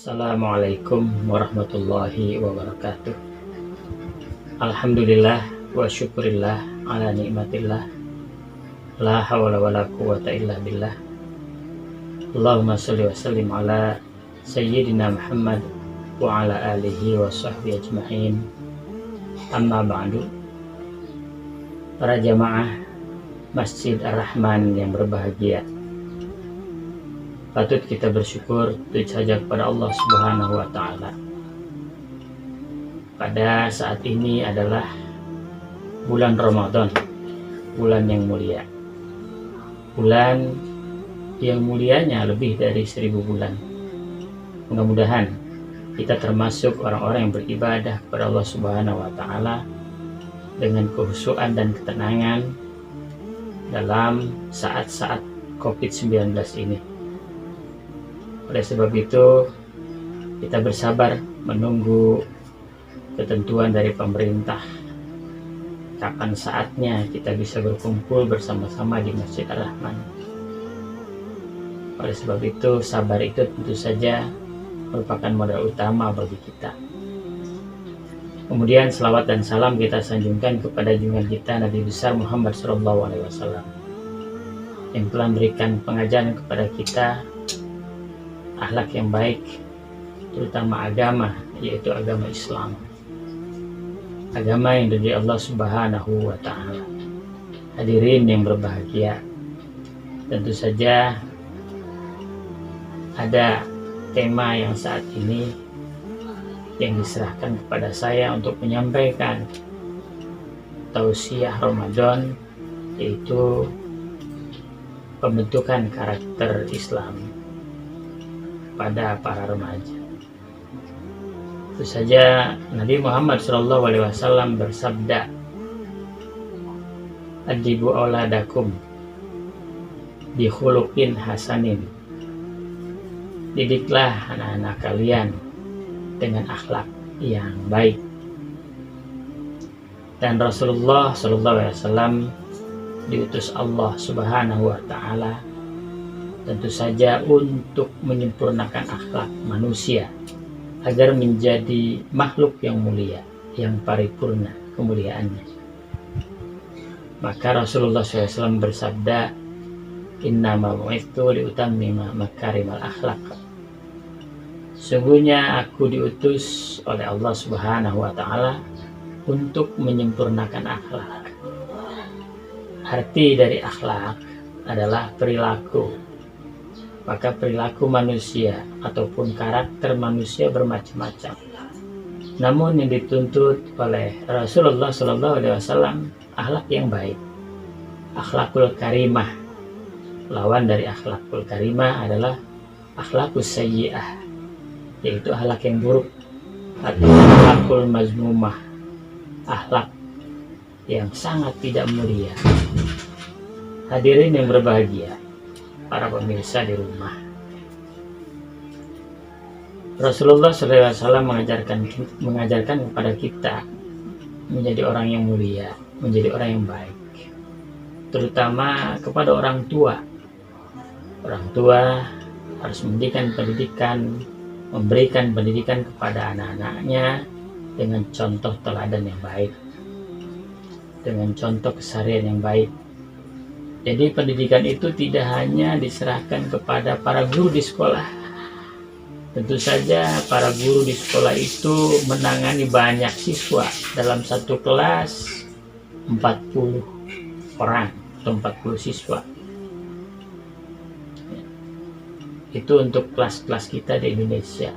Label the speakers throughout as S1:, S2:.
S1: Assalamualaikum warahmatullahi wabarakatuh. Alhamdulillah wa syukurillah ala nikmatillah. La hawla wa la quwata illa billah. Allahumma salli wa sallim ala Sayyidina Muhammad wa ala alihi wa sahbihi ajma'in. Amma ba'du. Para jamaah Masjid Ar-Rahman yang berbahagia, patut kita bersyukur tentu saja kepada Allah Subhanahu wa Ta'ala. Pada saat ini adalah bulan Ramadan, bulan yang mulia, bulan yang mulianya lebih dari 1000 bulan. Mudah-mudahan kita termasuk orang-orang yang beribadah kepada Allah Subhanahu wa Ta'ala dengan kehusuan dan ketenangan dalam saat-saat COVID-19 ini. Oleh sebab itu, kita bersabar menunggu ketentuan dari pemerintah kapan saatnya kita bisa berkumpul bersama-sama di Masjid Ar-Rahman. Oleh sebab itu, sabar itu tentu saja merupakan modal utama bagi kita. Kemudian selawat dan salam kita sanjungkan kepada junjungan kita Nabi besar Muhammad SAW yang telah memberikan pengajaran kepada kita akhlak yang baik, terutama agama, yaitu agama Islam, agama yang dari Allah Subhanahu wa Ta'ala. Hadirin yang berbahagia, tentu saja ada tema yang saat ini yang diserahkan kepada saya untuk menyampaikan tausiah Ramadan, yaitu pembentukan karakter Islam pada para remaja. Itu saja Nabi Muhammad SAW bersabda, "Adibu auladakum bi khuluqin hasanin." Didiklah anak-anak kalian dengan akhlak yang baik. Dan Rasulullah SAW diutus Allah Subhanahu wa Ta'ala tentu saja untuk menyempurnakan akhlak manusia agar menjadi makhluk yang mulia, yang paripurna kemuliaannya. Maka Rasulullah SAW bersabda, "Innama bu'itsu liutammima makarimal akhlaq." Sungguhnya aku diutus oleh Allah Subhanahu wa Ta'ala untuk menyempurnakan akhlak. Arti dari akhlak adalah perilaku. Maka perilaku manusia ataupun karakter manusia bermacam-macam. Namun yang dituntut oleh Rasulullah SAW akhlak yang baik, akhlakul karimah. Lawan dari akhlakul karimah adalah akhlakus sayyi'ah, yaitu akhlak yang buruk, atau akhlakul mazmumah, akhlak yang sangat tidak mulia. Hadirin yang berbahagia, para pemirsa di rumah, Rasulullah SAW mengajarkan kepada kita menjadi orang yang mulia, menjadi orang yang baik, terutama kepada orang tua. Orang tua harus memberikan pendidikan kepada anak-anaknya dengan contoh teladan yang baik, dengan contoh keseharian yang baik. Jadi pendidikan itu tidak hanya diserahkan kepada para guru di sekolah. Tentu saja para guru di sekolah itu menangani banyak siswa. Dalam satu kelas 40 orang atau 40 siswa. Itu untuk kelas-kelas kita di Indonesia.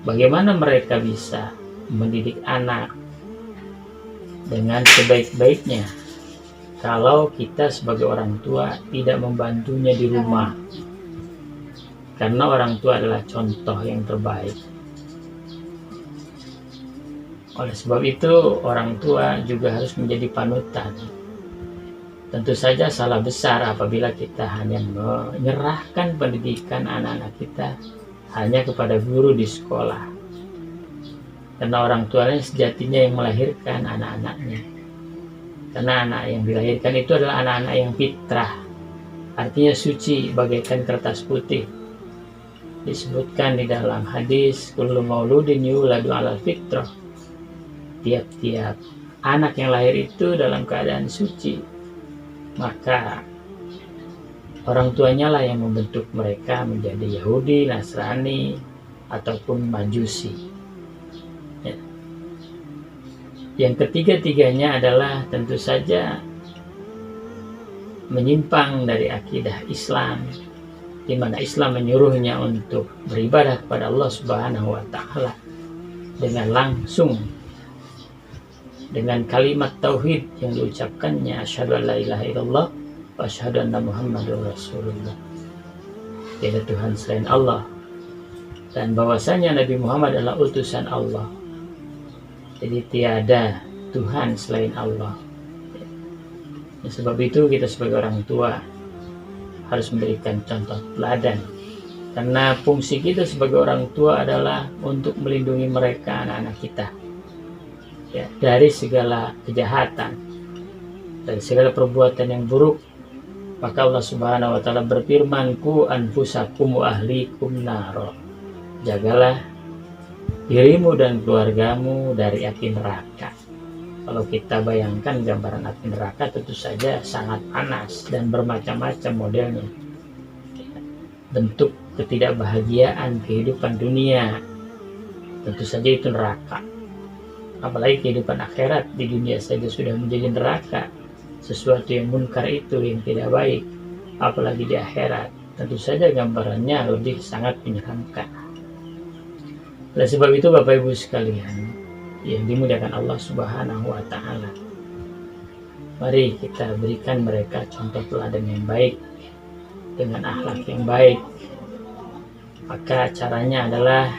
S1: Bagaimana mereka bisa mendidik anak dengan sebaik-baiknya kalau kita sebagai orang tua tidak membantunya di rumah? Karena orang tua adalah contoh yang terbaik. Oleh sebab itu, orang tua juga harus menjadi panutan. Tentu saja salah besar apabila kita hanya menyerahkan pendidikan anak-anak kita hanya kepada guru di sekolah. Karena orang tuanya sejatinya yang melahirkan anak-anaknya. Karena anak yang dilahirkan itu adalah anak-anak yang fitrah, artinya suci bagaikan kertas putih. Disebutkan di dalam hadis, kullu mauludin yuladu ala fitrah. Tiap-tiap anak yang lahir itu dalam keadaan suci, maka orang tuanya lah yang membentuk mereka menjadi Yahudi, Nasrani, ataupun Majusi. Ya. Yang ketiga-tiganya adalah tentu saja menyimpang dari akidah Islam, di mana Islam menyuruhnya untuk beribadah kepada Allah Subhanahu wa Ta'ala dengan langsung, dengan kalimat tauhid yang diucapkannya, asyhadu an la ilaha illallah wa asyhadu anna Muhammadur Rasulullah. Tiada Tuhan selain Allah, dan bahwasanya Nabi Muhammad adalah utusan Allah. Jadi tiada Tuhan selain Allah. Sebab itu kita sebagai orang tua harus memberikan contoh teladan, karena fungsi kita sebagai orang tua adalah untuk melindungi mereka, anak-anak kita, ya, dari segala kejahatan, dari segala perbuatan yang buruk. Maka Allah Subhanahu wa Ta'ala berfirman, ku anfusakum wa ahlikum naro, jagalah dirimu dan keluargamu dari api neraka. Kalau kita bayangkan gambaran api neraka, tentu saja sangat panas dan bermacam-macam modelnya. Bentuk ketidakbahagiaan kehidupan dunia, tentu saja itu neraka. Apalagi kehidupan akhirat, di dunia saja sudah menjadi neraka. Sesuatu yang munkar itu, yang tidak baik, apalagi di akhirat, tentu saja gambarannya lebih sangat menyeramkan. Oleh sebab itu Bapak Ibu sekalian yang dimuliakan Allah Subhanahu wa Ta'ala, mari kita berikan mereka contoh teladan yang baik dengan akhlak yang baik. Maka caranya adalah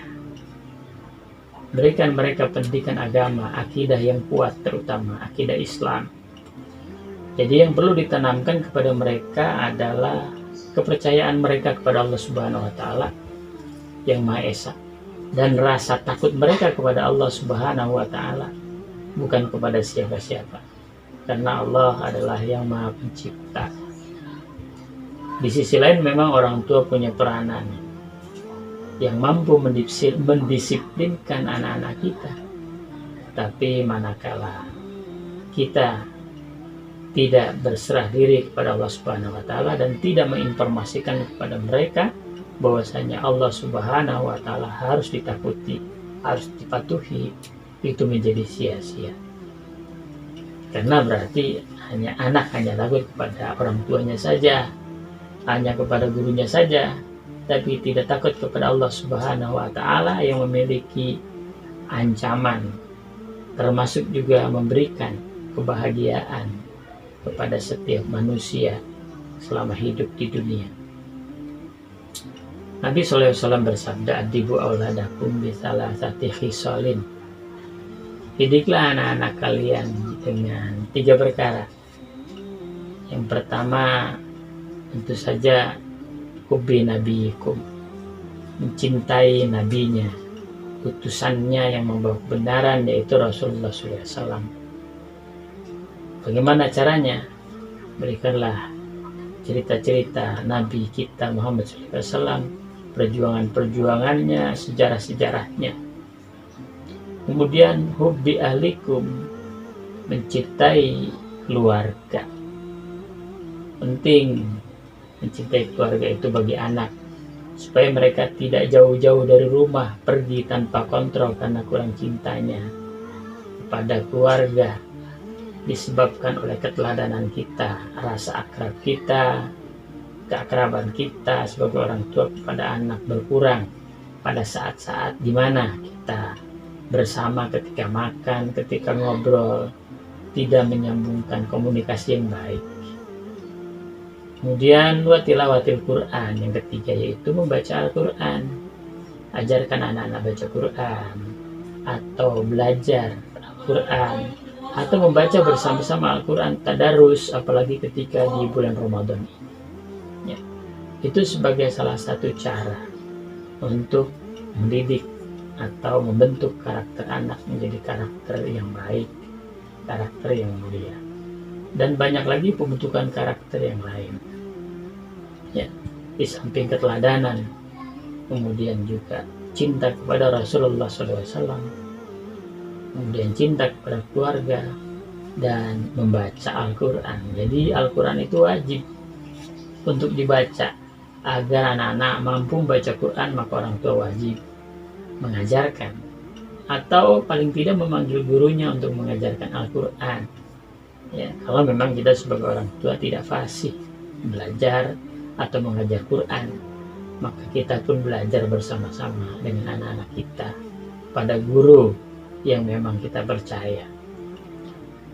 S1: berikan mereka pendidikan agama, akidah yang kuat, terutama akidah Islam. Jadi yang perlu ditanamkan kepada mereka adalah kepercayaan mereka kepada Allah Subhanahu wa Ta'ala yang Maha Esa, dan rasa takut mereka kepada Allah Subhanahu wa Ta'ala, bukan kepada siapa-siapa, karena Allah adalah yang Maha Pencipta. Di sisi lain memang orang tua punya peranan yang mampu mendisiplinkan anak-anak kita. Tapi manakala kita tidak berserah diri kepada Allah Subhanahu wa Ta'ala dan tidak menginformasikan kepada mereka bahwasanya Allah Subhanahu wa Ta'ala harus ditakuti, harus dipatuhi, itu menjadi sia-sia. Karena berarti anak hanya takut kepada orang tuanya saja, hanya kepada gurunya saja, tapi tidak takut kepada Allah Subhanahu wa Ta'ala yang memiliki ancaman, termasuk juga memberikan kebahagiaan kepada setiap manusia selama hidup di dunia. Nabi SAW bersabda, adibu auladakum bisalasati khisalin. Didiklah anak-anak kalian dengan 3 perkara. Yang pertama, tentu saja hubbi nabiyikum, mencintai nabinya, utusannya yang membawa kebenaran, yaitu Rasulullah SAW. Bagaimana caranya? Berikanlah cerita-cerita Nabi kita Muhammad SAW, perjuangan-perjuangannya, sejarah-sejarahnya. Kemudian hubbi ahlikum, mencintai keluarga. Penting mencintai keluarga itu bagi anak, supaya mereka tidak jauh-jauh dari rumah, pergi tanpa kontrol karena kurang cintanya kepada keluarga, disebabkan oleh keteladanan kita, rasa akrab kita, keakraban kita sebagai orang tua kepada anak berkurang pada saat-saat di mana kita bersama ketika makan, ketika ngobrol, tidak menyambungkan komunikasi yang baik. Kemudian wa tilawatil Quran, yang ketiga yaitu membaca Al-Quran. Ajarkan anak-anak baca Quran atau belajar Al-Quran atau membaca bersama-sama Al-Quran, tadarus, apalagi ketika di bulan Ramadan. Ya, itu sebagai salah satu cara untuk mendidik atau membentuk karakter anak menjadi karakter yang baik, karakter yang mulia, dan banyak lagi pembentukan karakter yang lain. Ya, di samping keteladanan, kemudian juga cinta kepada Rasulullah SAW, kemudian cinta kepada keluarga, dan membaca Al-Quran. Jadi Al-Quran itu wajib untuk dibaca. Agar anak-anak mampu membaca Quran, maka orang tua wajib mengajarkan, atau paling tidak memanggil gurunya untuk mengajarkan Al-Quran. Ya, kalau memang kita sebagai orang tua tidak fasih belajar atau mengajar Quran, maka kita pun belajar bersama-sama dengan anak-anak kita pada guru yang memang kita percaya.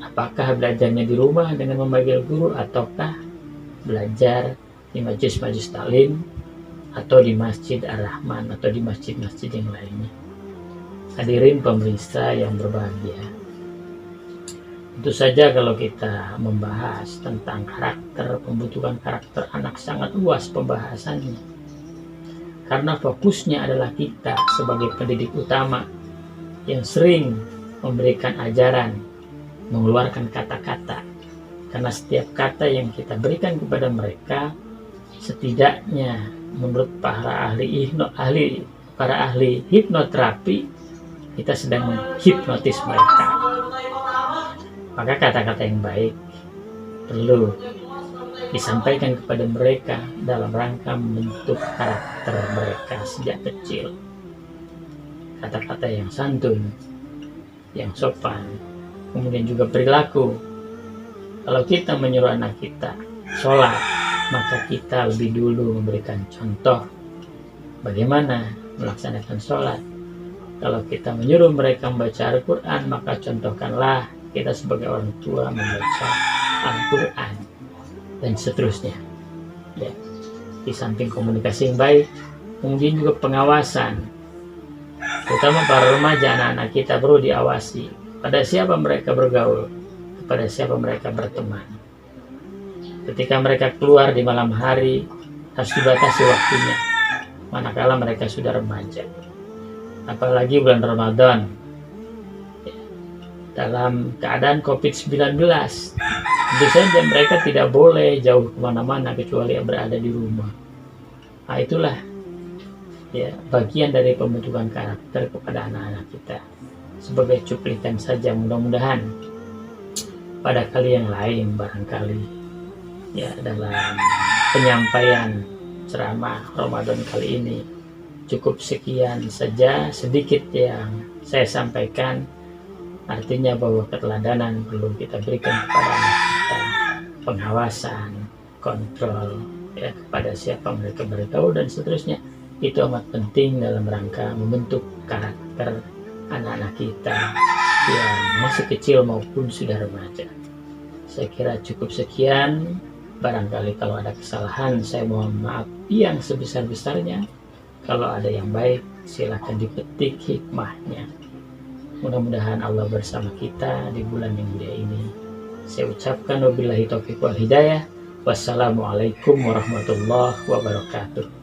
S1: Apakah belajarnya di rumah dengan memanggil guru, ataukah belajar di majelis-majelis taklim atau di Masjid Ar-Rahman atau di masjid-masjid yang lainnya. Hadirin pemirsa yang berbahagia, tentu saja kalau kita membahas tentang karakter, pembentukan karakter anak sangat luas pembahasannya, karena fokusnya adalah kita sebagai pendidik utama yang sering memberikan ajaran, mengeluarkan kata-kata, karena setiap kata yang kita berikan kepada mereka, setidaknya menurut para ahli hipnoterapi, kita sedang menghipnotis mereka. Maka kata-kata yang baik perlu disampaikan kepada mereka dalam rangka membentuk karakter mereka sejak kecil. Kata-kata yang santun, yang sopan, kemudian juga perilaku. Kalau kita menyuruh anak kita sholat, maka kita lebih dulu memberikan contoh bagaimana melaksanakan sholat. Kalau kita menyuruh mereka membaca Al-Quran, maka contohkanlah kita sebagai orang tua membaca Al-Quran, dan seterusnya. Ya. Di samping komunikasi yang baik, kemudian juga pengawasan, terutama para remaja, anak-anak kita perlu diawasi pada siapa mereka bergaul, kepada siapa mereka berteman. Ketika mereka keluar di malam hari, harus dibatasi waktunya, manakala mereka sudah remaja. Apalagi bulan Ramadan, dalam keadaan COVID-19, tentu saja mereka tidak boleh jauh kemana-mana kecuali berada di rumah. Nah, itulah ya bagian dari pembentukan karakter kepada anak-anak kita. Sebagai cuplikan saja, mudah-mudahan pada kali yang lain barangkali ya dalam penyampaian ceramah Ramadan kali ini cukup sekian saja, sedikit yang saya sampaikan. Artinya bahwa keteladanan perlu kita berikan kepada anak kita, pengawasan, kontrol ya kepada siapa mereka bergaul dan seterusnya. Itu amat penting dalam rangka membentuk karakter anak-anak kita yang masih kecil maupun sudah remaja. Saya kira cukup sekian. Barangkali kalau ada kesalahan, saya mohon maaf yang sebesar-besarnya. Kalau ada yang baik, silakan dipetik hikmahnya. Mudah-mudahan Allah bersama kita di bulan yang mulia ini. Saya ucapkan wabillahi taufiq wal hidayah. Wassalamualaikum warahmatullahi wabarakatuh.